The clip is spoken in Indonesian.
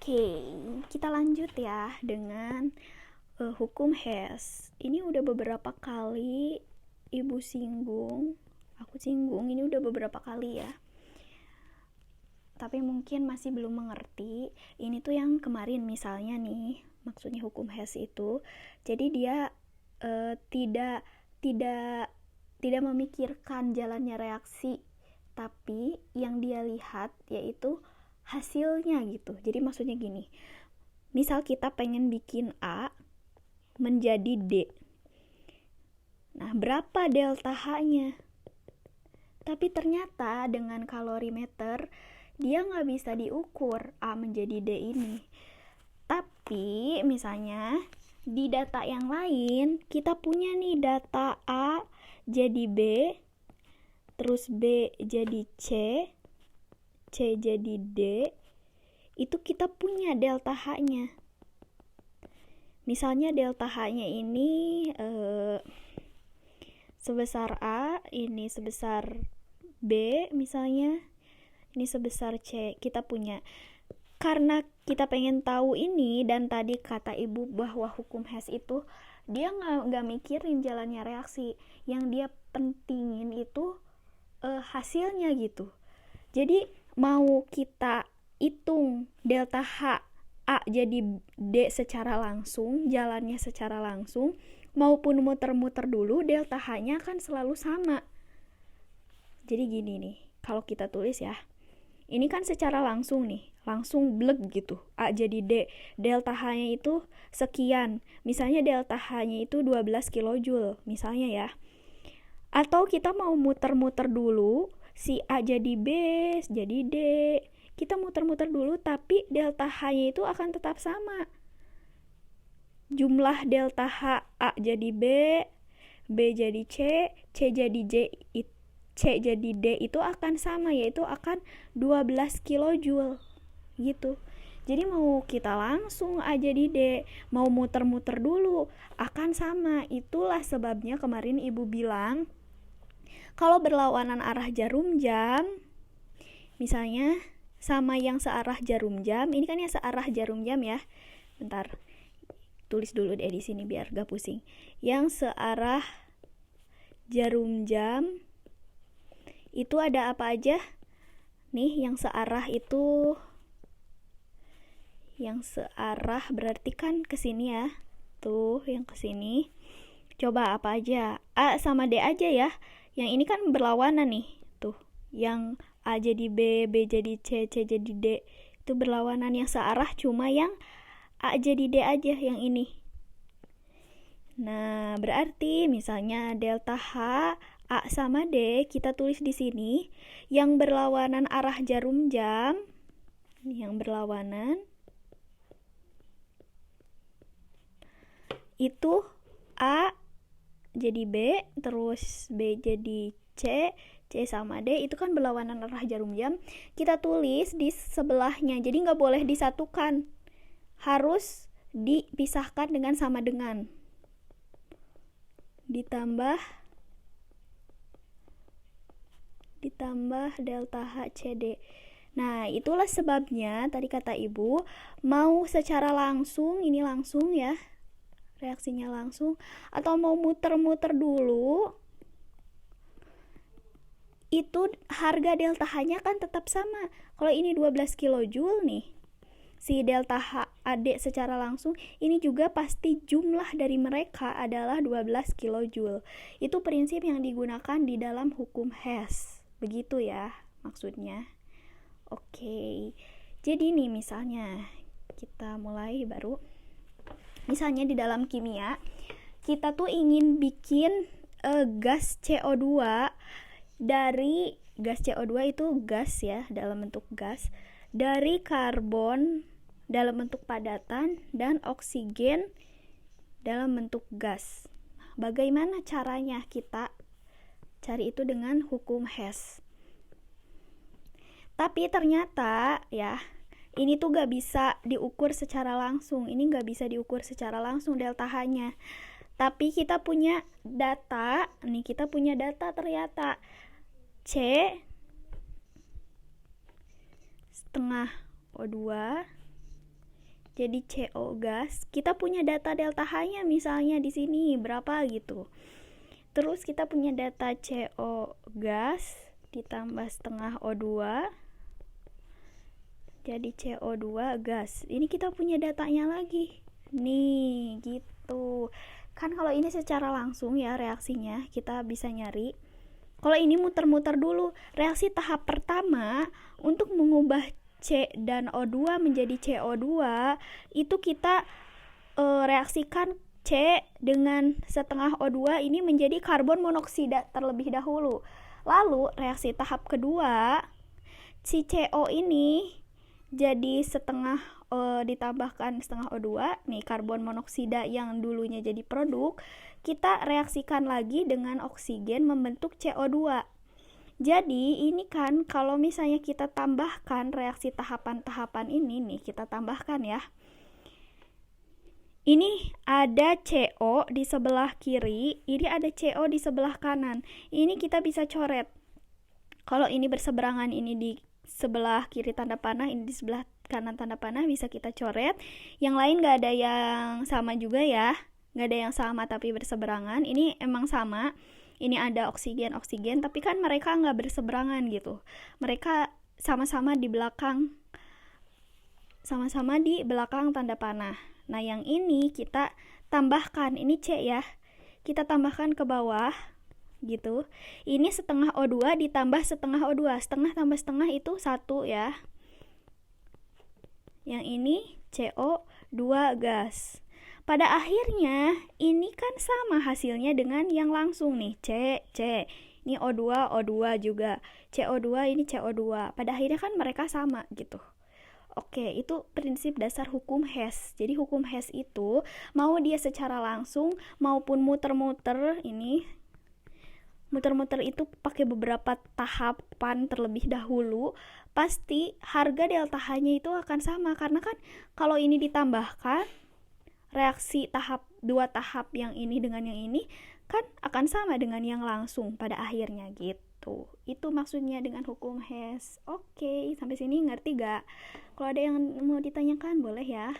Oke, kita lanjut ya dengan hukum Hess. Ini udah beberapa kali ibu aku singgung, ini udah beberapa kali ya. Tapi mungkin masih belum mengerti. Ini tuh yang kemarin misalnya nih, maksudnya hukum Hess itu. Jadi dia tidak memikirkan jalannya reaksi, tapi yang dia lihat yaitu hasilnya gitu. Jadi maksudnya gini, misal kita pengen bikin A menjadi D, nah berapa delta H-nya? Tapi ternyata dengan kalorimeter dia nggak bisa diukur A menjadi D ini. Tapi misalnya di data yang lain kita punya nih data A jadi B, terus B jadi C jadi D, itu kita punya delta H-nya. Misalnya delta H-nya ini sebesar A, ini sebesar B misalnya, ini sebesar C. Kita punya. Karena kita pengen tahu ini, dan tadi kata ibu bahwa hukum Hess itu dia nggak mikirin jalannya reaksi, yang dia pentingin itu hasilnya gitu. Jadi mau kita hitung delta H A jadi D secara langsung, jalannya secara langsung, maupun muter-muter dulu, delta H-nya kan selalu sama. Jadi gini nih, kalau kita tulis ya, ini kan secara langsung nih, langsung blek gitu, A jadi D, delta H-nya itu sekian, misalnya delta H-nya itu 12 kJ misalnya ya. Atau kita mau muter-muter dulu, si A jadi B, jadi D, kita muter-muter dulu, tapi delta H-nya itu akan tetap sama. Jumlah delta H, A jadi B, B jadi C, C jadi C jadi D itu akan sama, yaitu akan 12 kJ gitu. Jadi mau kita langsung A jadi D, mau muter-muter dulu, akan sama. Itulah sebabnya kemarin ibu bilang, kalau berlawanan arah jarum jam, misalnya sama yang searah jarum jam, ini kan yang searah jarum jam ya. Bentar, tulis dulu deh di sini biar gak pusing. Yang searah jarum jam itu ada apa aja? Nih, yang searah itu, yang searah berarti kan kesini ya. Tuh, yang kesini. Coba apa aja? A sama D aja ya. Yang ini kan berlawanan nih. Tuh, yang A jadi B, B jadi C, C jadi D. Itu berlawanan. Yang searah cuma yang A jadi D aja, yang ini. Nah, berarti misalnya delta H A sama D kita tulis di sini, yang berlawanan arah jarum jam, yang berlawanan itu A jadi B, terus B jadi C, C sama D, itu kan berlawanan arah jarum jam. Kita tulis di sebelahnya, jadi nggak boleh disatukan, harus dipisahkan dengan sama dengan. Ditambah delta H CD. Nah, itulah sebabnya tadi kata ibu, mau secara langsung, ini langsung ya, reaksinya langsung, atau mau muter-muter dulu, itu harga delta H-nya kan tetap sama. Kalau ini 12 kJ nih, si delta H AD secara langsung, ini juga pasti jumlah dari mereka adalah 12 kJ. Itu prinsip yang digunakan di dalam hukum Hess. Begitu ya maksudnya. Oke. Jadi nih misalnya kita mulai baru. Misalnya di dalam kimia kita tuh ingin bikin gas CO2 dari gas CO2 itu gas ya, dalam bentuk gas, dari karbon dalam bentuk padatan dan oksigen dalam bentuk gas. Bagaimana caranya kita cari itu dengan hukum Hess? Tapi ternyata ya, ini tuh gak bisa diukur secara langsung. Ini gak bisa diukur secara langsung delta H-nya. Tapi kita punya data, nih kita punya data ternyata C setengah O2 jadi CO gas, kita punya data delta H-nya misalnya di sini berapa gitu. Terus kita punya data CO gas ditambah setengah O2 jadi CO2 gas. Ini kita punya datanya lagi. Nih, gitu. Kan kalau ini secara langsung ya reaksinya kita bisa nyari. Kalau ini muter-muter dulu. Reaksi tahap pertama untuk mengubah C dan O2 menjadi CO2 itu kita reaksikan C dengan setengah O2 ini menjadi karbon monoksida terlebih dahulu. Lalu reaksi tahap kedua, si CO ini jadi setengah ditambahkan setengah O2 nih, karbon monoksida yang dulunya jadi produk, kita reaksikan lagi dengan oksigen membentuk CO2. Jadi ini kan kalau misalnya kita tambahkan reaksi tahapan-tahapan ini nih, kita tambahkan ya, ini ada CO di sebelah kiri, ini ada CO di sebelah kanan. Ini kita bisa coret. Kalau ini berseberangan, ini di sebelah kiri tanda panah, ini di sebelah kanan tanda panah, bisa kita coret. Yang lain gak ada yang sama juga ya, gak ada yang sama tapi berseberangan. Ini emang sama, ini ada oksigen, tapi kan mereka gak berseberangan gitu. Mereka sama-sama di belakang tanda panah. Nah yang ini kita tambahkan, ini C ya, kita tambahkan ke bawah gitu. Ini setengah O2 ditambah setengah O2, setengah tambah setengah itu 1 ya. Yang ini CO2 gas. Pada akhirnya ini kan sama hasilnya dengan yang langsung nih, C. Ini O2 juga. CO2 ini CO2. Pada akhirnya kan mereka sama gitu. Oke, itu prinsip dasar hukum Hess. Jadi hukum Hess itu mau dia secara langsung maupun muter-muter itu pakai beberapa tahapan terlebih dahulu, pasti harga delta H-nya itu akan sama. Karena kan kalau ini ditambahkan reaksi dua tahap yang ini dengan yang ini kan akan sama dengan yang langsung pada akhirnya gitu. Itu maksudnya dengan hukum Hess. Oke, sampai sini ngerti gak? Kalau ada yang mau ditanyakan boleh ya.